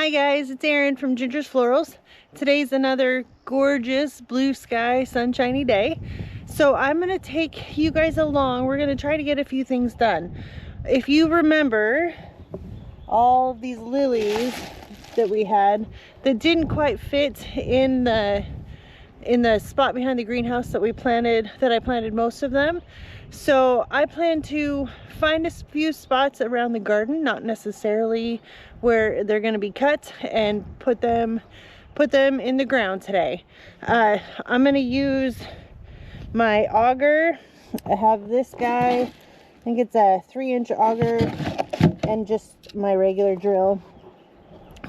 Hi guys, it's Erin from Ginger's Florals. Today's another gorgeous blue sky sunshiny day. So I'm going to take you guys along. We're going to try to get a few things done. If you remember all of these lilies that we had that didn't quite fit in the spot behind the greenhouse that I planted most of them. So I plan to find a few spots around the garden, not necessarily where they're going to be cut, and put them in the ground today. I'm going to use my auger. I have this guy, I think it's a 3-inch auger, and just my regular drill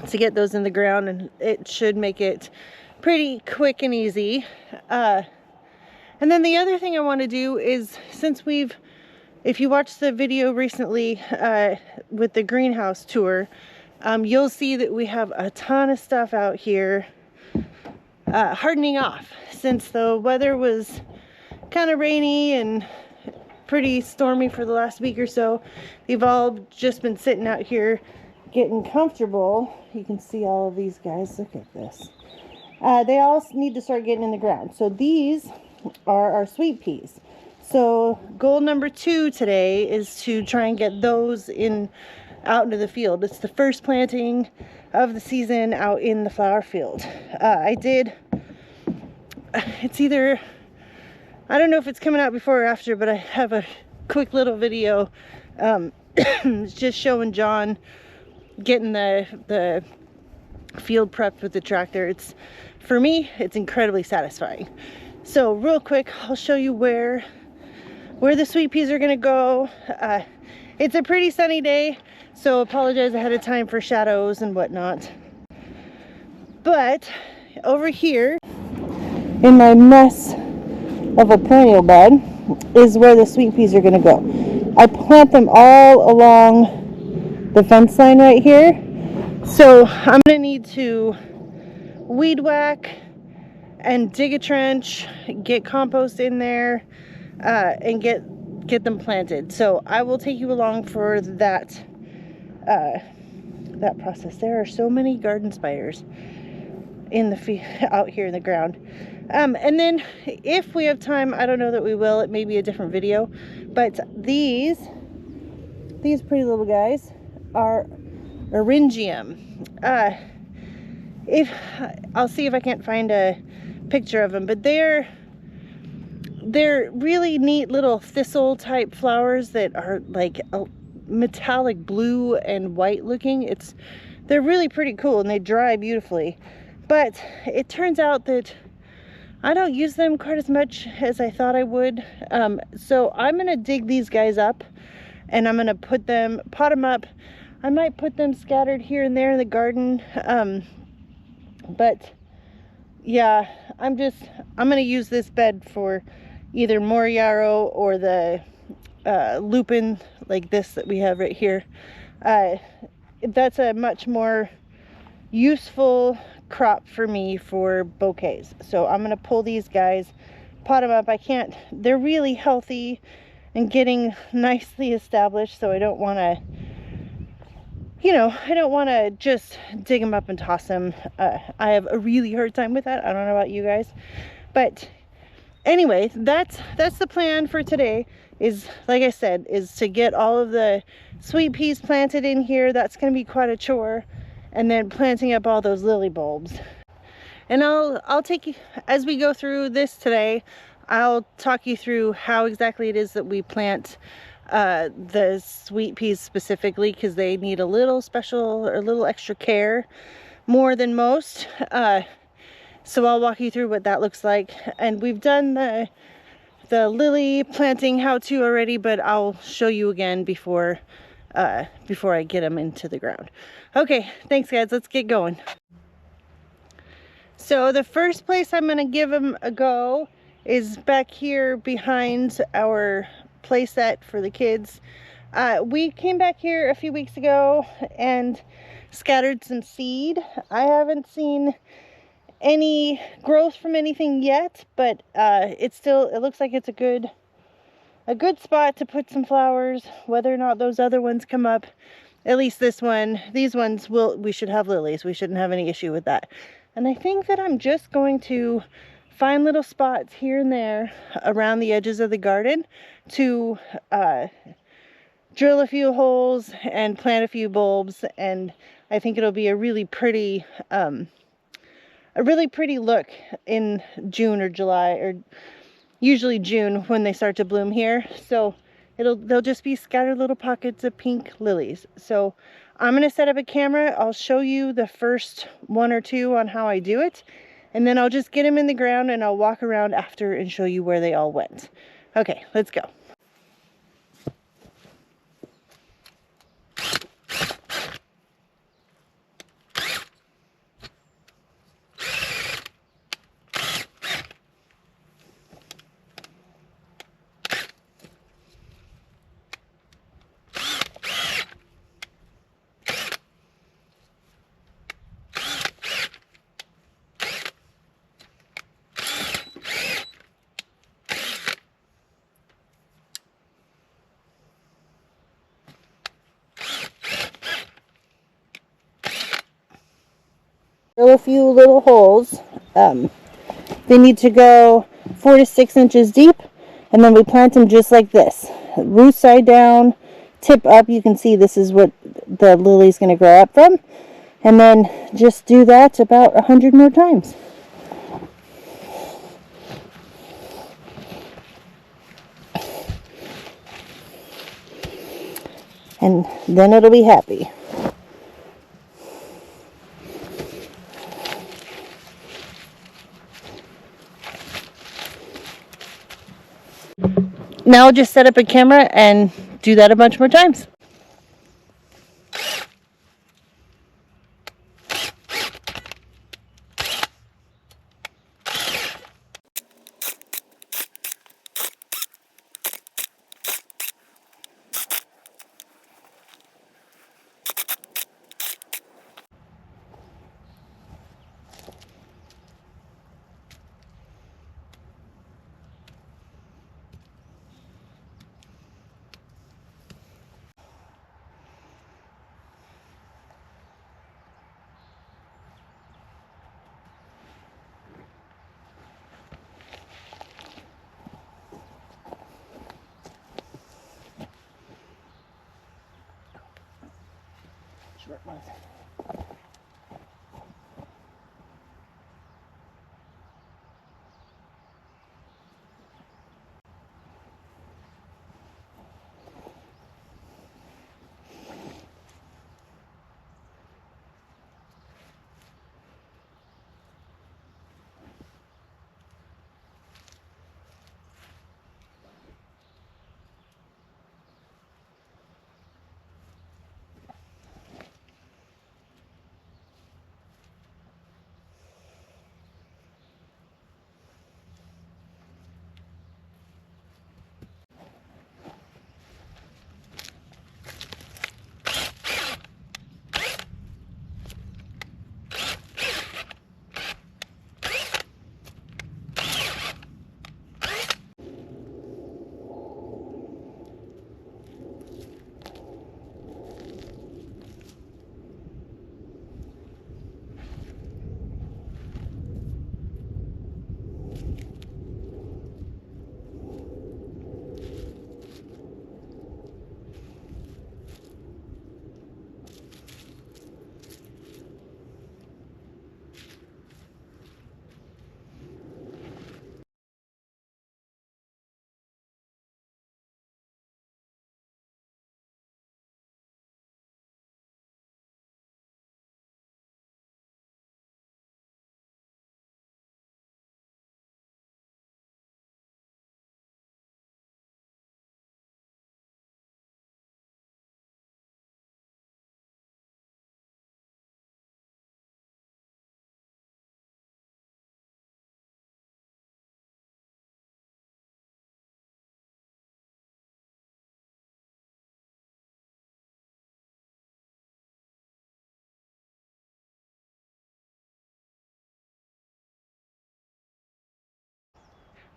to get those in the ground, and it should make it pretty quick and easy. And then the other thing I want to do is, if you watched the video recently with the greenhouse tour, you'll see that we have a ton of stuff out here hardening off. Since the weather was kind of rainy and pretty stormy for the last week or so, they've all just been sitting out here getting comfortable. You can see all of these guys. Look at this. They all need to start getting in the ground. So these are our sweet peas. So goal number 2 today is to try and get those out into the field. It's the first planting of the season out in the flower field. It's either, I don't know if it's coming out before or after, but I have a quick little video just showing John getting the field prepped with the tractor. For me, it's incredibly satisfying. So real quick, I'll show you where the sweet peas are gonna go. It's a pretty sunny day, so apologize ahead of time for shadows and whatnot. But over here in my mess of a perennial bed is where the sweet peas are gonna go. I plant them all along the fence line right here. So I'm gonna need to weed whack and dig a trench, get compost in there, and get them planted. So I will take you along for that process. There are so many garden spiders out here in the ground. And then if we have time, I don't know that we will, it may be a different video, but these pretty little guys are Eryngium. I'll see if I can't find a picture of them, but they're really neat little thistle type flowers that are like a metallic blue and white looking. They're really pretty cool, and they dry beautifully. But it turns out that I don't use them quite as much as I thought I would. So I'm gonna dig these guys up, and I'm gonna pot them up. I might put them scattered here and there in the garden. But yeah, I'm gonna use this bed for either more yarrow or the lupin, like this that we have right here. That's a much more useful crop for me for bouquets. So I'm gonna pull these guys, pot them up. They're really healthy and getting nicely established, so I don't want to just dig them up and toss them. I have a really hard time with that. I don't know about you guys, but anyway, that's the plan for today. Is, like I said, is to get all of the sweet peas planted in here. That's going to be quite a chore, and then planting up all those lily bulbs. And I'll take you as we go through this today. I'll talk you through how exactly it is that we plant the sweet peas specifically, because they need a little extra care, more than most. So I'll walk you through what that looks like. And we've done the lily planting how-to already, but I'll show you again before I get them into the ground. Okay, thanks guys, let's get going. So the first place I'm gonna give them a go is back here behind our play set for the kids. We came back here a few weeks ago and scattered some seed. I haven't seen any growth from anything yet, but it looks like it's a good spot to put some flowers. Whether or not those other ones come up, At least this one, these ones we should have lilies. We shouldn't have any issue with that. And I think that I'm just going to find little spots here and there around the edges of the garden to drill a few holes and plant a few bulbs, and I think it'll be a really pretty look in June or July, or usually June when they start to bloom here. So they'll just be scattered little pockets of pink lilies. So I'm gonna set up a camera. I'll show you the first one or two on how I do it, and then I'll just get them in the ground and I'll walk around after and show you where they all went. Okay, let's go. Drill a few little holes. They need to go 4 to 6 inches deep, and then we plant them just like this. Root side down, tip up. You can see this is what the lily's going to grow up from. And then just do that about 100 more times. And then it'll be happy. Now I'll just set up a camera and do that a bunch more times. Short one.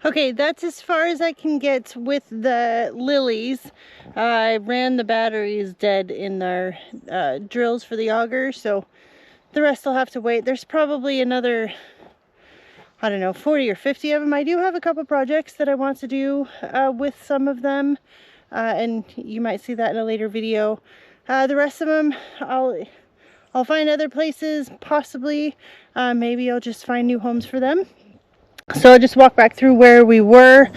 Okay, that's as far as I can get with the lilies. I ran the batteries dead in their drills for the auger, so the rest will have to wait. There's probably another, I don't know, 40 or 50 of them. I do have a couple projects that I want to do with some of them, and you might see that in a later video. The rest of them, I'll find other places, possibly. Maybe I'll just find new homes for them. So I'll just walk back through where we were.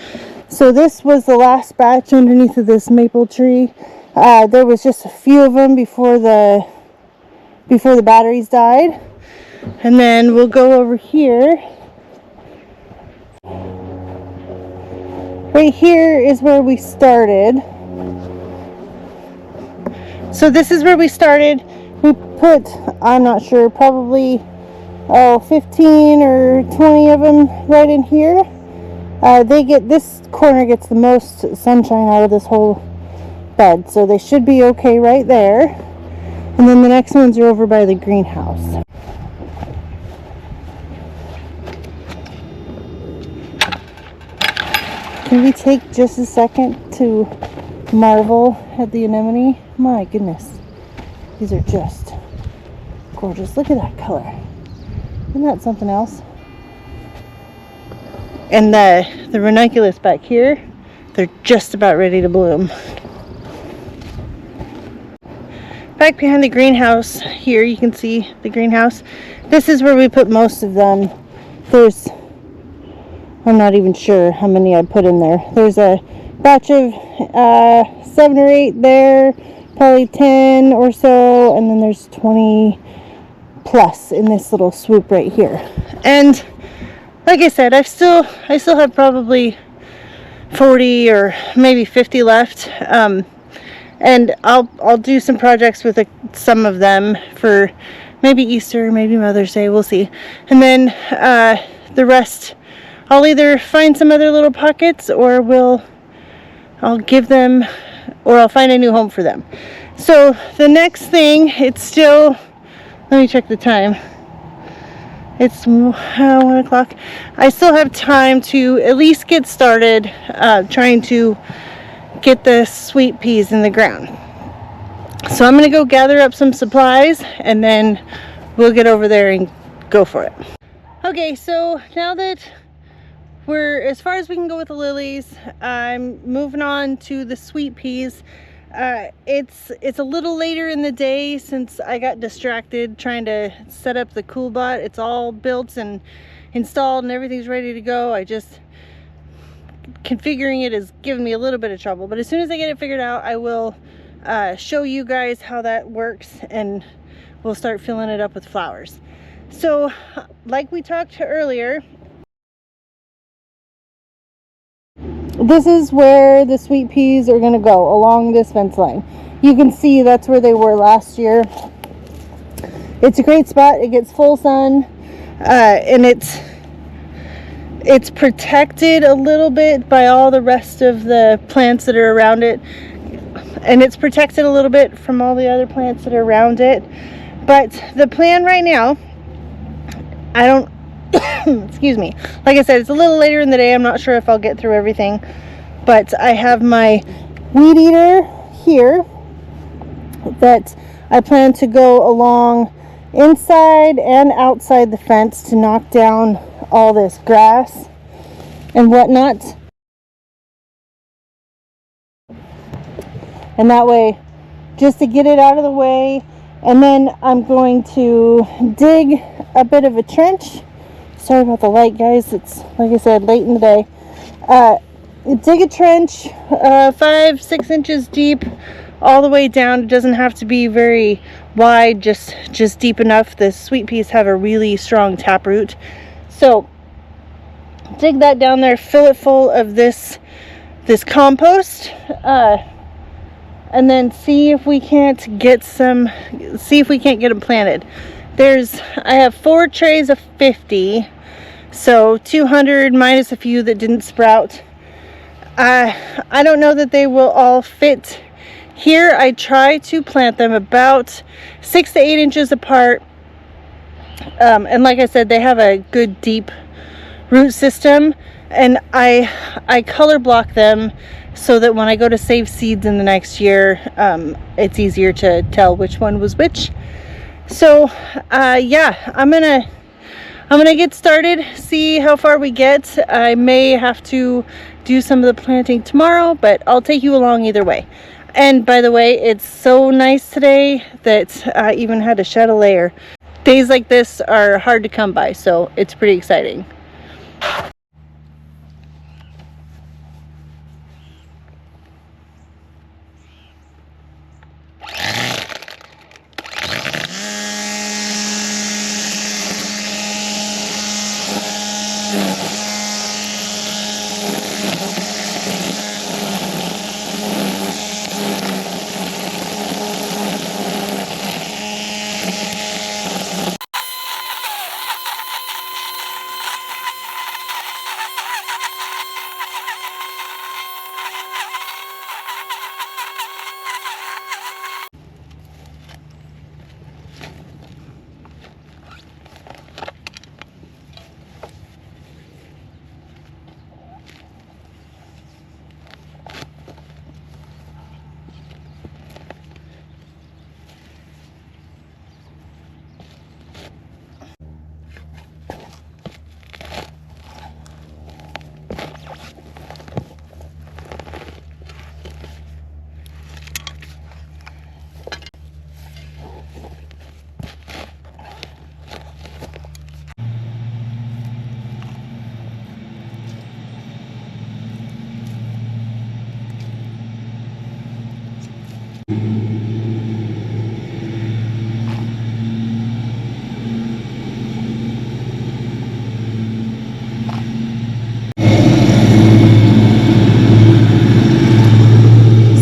So this was the last batch underneath of this maple tree. There was just a few of them before the batteries died. And then we'll go over here. Right here is where we started. So this is where we started. We put, I'm not sure, probably 15 or 20 of them right in here. This corner gets the most sunshine out of this whole bed, so they should be okay right there. And then the next ones are over by the greenhouse. Can we take just a second to marvel at the anemone? My goodness, these are just gorgeous. Look at that color. Isn't that something else? And the ranunculus back here, they're just about ready to bloom. Back behind the greenhouse here, you can see the greenhouse. This is where we put most of them. I'm not even sure how many I put in there. There's a batch of 7 or 8 there, probably 10 or so, and then there's 20 plus in this little swoop right here. And like I said, I still have probably 40 or maybe 50 left, and I'll do some projects with some of them for maybe Easter, maybe Mother's Day, we'll see. And then the rest, I'll either find some other little pockets, or I'll give them, or I'll find a new home for them. So the next thing, it's still, let me check the time. It's 1 o'clock. I still have time to at least get started trying to get the sweet peas in the ground. So I'm going to go gather up some supplies, and then we'll get over there and go for it. Okay, so now that we're as far as we can go with the lilies, I'm moving on to the sweet peas. It's a little later in the day since I got distracted trying to set up the cool bot. It's all built and installed and everything's ready to go. Configuring it is giving me a little bit of trouble, but as soon as I get it figured out, I will show you guys how that works, and we'll start filling it up with flowers. So like we talked earlier, this is where the sweet peas are going to go, along this fence line. You can see that's where they were last year. It's a great spot. It gets full sun, and it's protected a little bit by all the rest of the plants that are around it, and it's protected a little bit from all the other plants that are around it. But the plan right now, I don't excuse me, like I said, it's a little later in the day. I'm not sure if I'll get through everything, but I have my weed eater here that I plan to go along inside and outside the fence to knock down all this grass and whatnot, and that way, just to get it out of the way. And then I'm going to dig a bit of a trench. Sorry about the light, guys. It's, like I said, late in the day. Dig a trench 5-6 inches deep all the way down. It doesn't have to be very wide, just deep enough. The sweet peas have a really strong taproot. So dig that down there, fill it full of this compost, and then see if we can't get them planted. I have 4 trays of 50, so 200 minus a few that didn't sprout. I don't know that they will all fit here. I try to plant them about 6 to 8 inches apart, and like I said, they have a good deep root system. And I color block them so that when I go to save seeds in the next year, it's easier to tell which one was which. So yeah, I'm gonna get started, see how far we get. I may have to do some of the planting tomorrow, but I'll take you along either way. And by the way, it's so nice today that I even had to shed a layer. Days like this are hard to come by, so it's pretty exciting.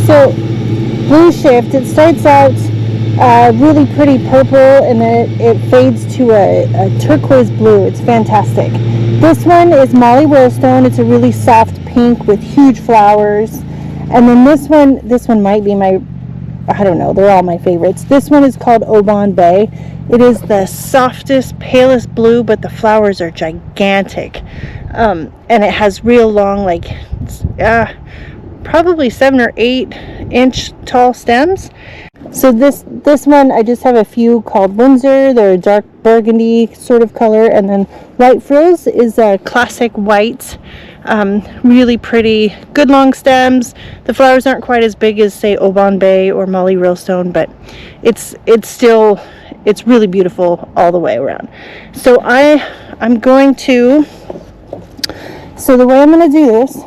So blue shift, it starts out really pretty purple and then it fades to a turquoise blue. It's fantastic. This one is Molly Willstone. It's a really soft pink with huge flowers. And then this one might be my, I don't know, they're all my favorites. This one is called Oban Bay. It is the softest, palest blue, but the flowers are gigantic. And it has real long, like, probably 7 or 8 inch tall stems. So this one, I just have a few called Windsor. They're a dark burgundy sort of color. And then White Frills is a classic white, really pretty, good long stems. The flowers aren't quite as big as, say, Oban Bay or Molly Willstone, but it's really beautiful all the way around. So I'm going to, so the way I'm going to do this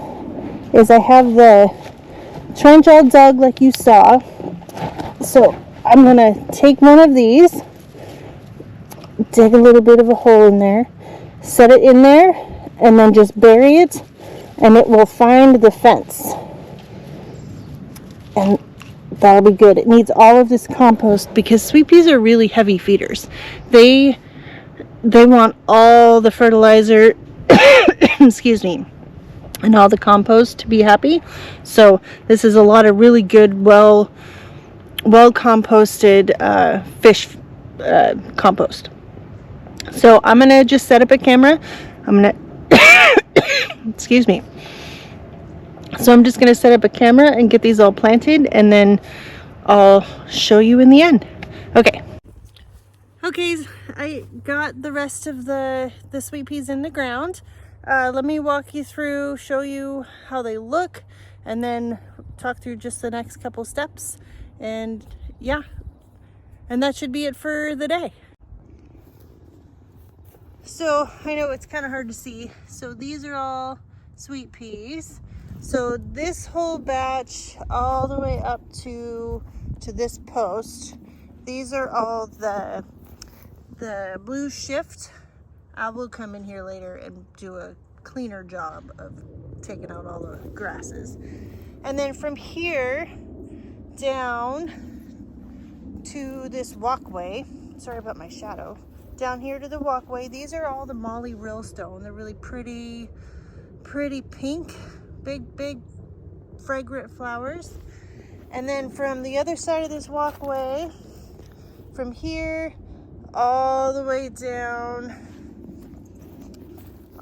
is I have the trench all dug like you saw. So I'm going to take one of these, dig a little bit of a hole in there, set it in there, and then just bury it, and it will find the fence. And that'll be good. It needs all of this compost because sweet peas are really heavy feeders. They want all the fertilizer, excuse me, and all the compost to be happy. So this is a lot of really good, well composted fish compost. So I'm gonna just set up a camera. I'm gonna excuse me. So I'm just gonna set up a camera and get these all planted, and then I'll show you in the end. Okay, I got the rest of the sweet peas in the ground. Let me walk you through, show you how they look, and then talk through just the next couple steps. And yeah, and that should be it for the day. So I know it's kind of hard to see. So these are all sweet peas. So this whole batch all the way up to this post, these are all the blue shift. I will come in here later and do a cleaner job of taking out all the grasses. And then from here down to this walkway, sorry about my shadow, down here to the walkway, these are all the Molly Willstone. They're really pretty pink, big fragrant flowers. And then from the other side of this walkway, from here all the way down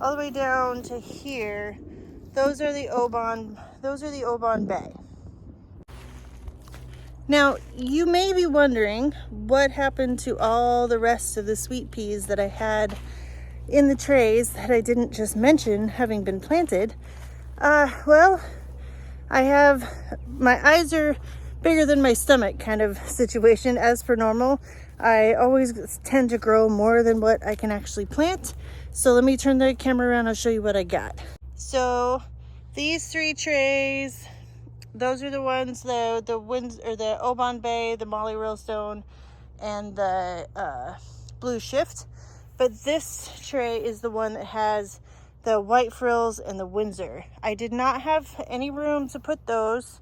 all the way down to here. Those are the Oban Bay. Now, you may be wondering what happened to all the rest of the sweet peas that I had in the trays that I didn't just mention having been planted. Well, my eyes are bigger than my stomach kind of situation. As per normal, I always tend to grow more than what I can actually plant. So let me turn the camera around, I'll show you what I got. So these 3 trays, those are the ones, the Oban Bay, the Molly Railstone, and the Blue Shift. But this tray is the one that has the White Frills and the Windsor. I did not have any room to put those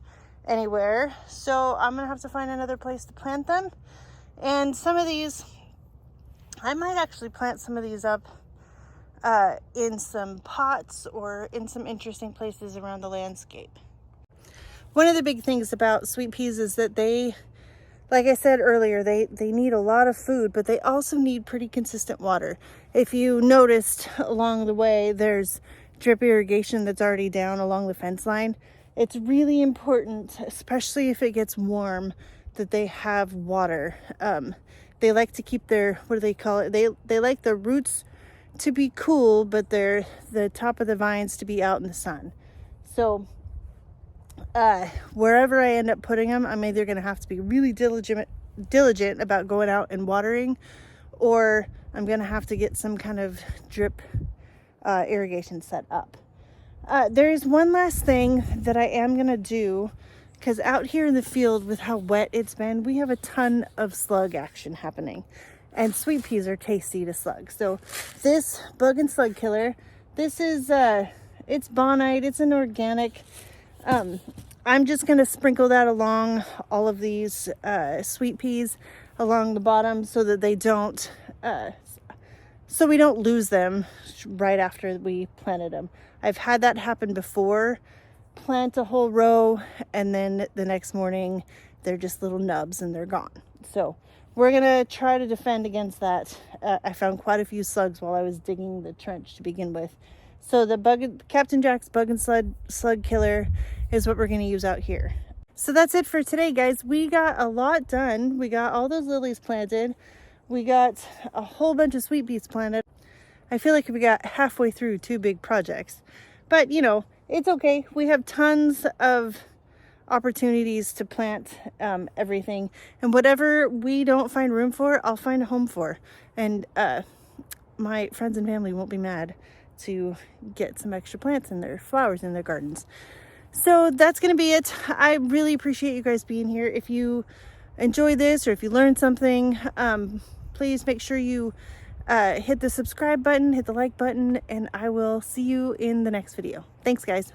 anywhere, so I'm gonna have to find another place to plant them. And some of these, I might actually plant some of these up in some pots or in some interesting places around the landscape. One of the big things about sweet peas is that they, like I said earlier, they need a lot of food, but they also need pretty consistent water. If you noticed along the way, there's drip irrigation that's already down along the fence line. It's really important, especially if it gets warm, that they have water. They like to keep their, what do they call it? They like the roots to be cool, but the top of the vines to be out in the sun. So wherever I end up putting them, I'm either going to have to be really diligent about going out and watering, or I'm going to have to get some kind of drip irrigation set up. There's one last thing that I am going to do, because out here in the field with how wet it's been, we have a ton of slug action happening, and sweet peas are tasty to slug. So this bug and slug killer, this is it's Bonite, it's an organic. I'm just going to sprinkle that along all of these sweet peas along the bottom so that they don't, so we don't lose them right after we planted them. I've had that happen before. Plant a whole row and then the next morning they're just little nubs and they're gone. So we're going to try to defend against that. I found quite a few slugs while I was digging the trench to begin with. So the Captain Jack's bug and slug killer is what we're going to use out here. So that's it for today, guys. We got a lot done. We got all those lilies planted. We got a whole bunch of sweet peas planted. I feel like we got halfway through 2 big projects, but you know, it's okay. We have tons of opportunities to plant everything, and whatever we don't find room for, I'll find a home for. And my friends and family won't be mad to get some extra plants and their flowers in their gardens. So that's going to be it. I really appreciate you guys being here. If you enjoyed this or if you learned something, please make sure you hit the subscribe button, hit the like button, and I will see you in the next video. Thanks, guys.